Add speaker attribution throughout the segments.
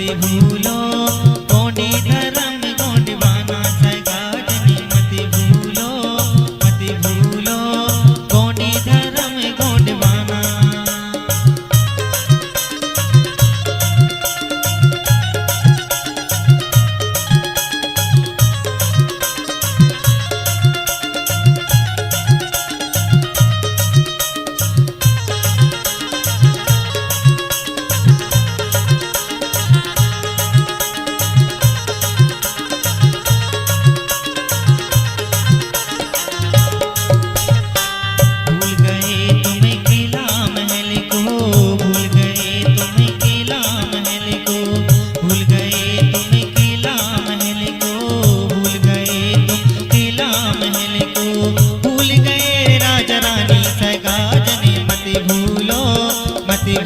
Speaker 1: मत भूलो गोंडी धर्म गोंडवाना सगा जनी मत भूलो गोंडी धर्म गोंडवाना।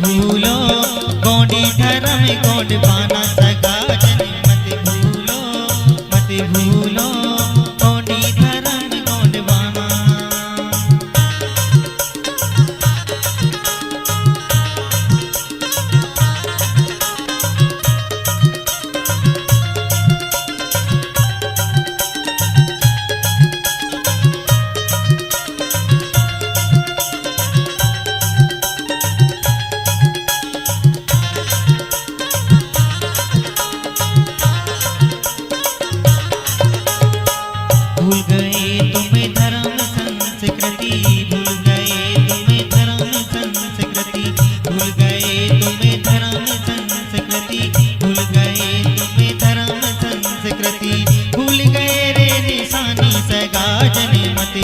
Speaker 1: भूलो गोंडी धर्म गोंडवाना सगा जनी मत भूलो गोंडी धर्म गोंडवाना। भूल गए तुम्हें धर्म संस्कृति, भूल गए तुम्हें धर्म संस्कृति, भूल गए तुम्हें धर्म संस्कृति, भूल गए तुम्हें धर्म संस्कृति, भूल गए रे निशानी सगा जनी मत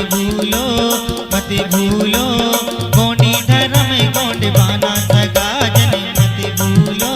Speaker 1: भूलो गोंडी धर्म गोंडवाना सगा जनी मत भूलो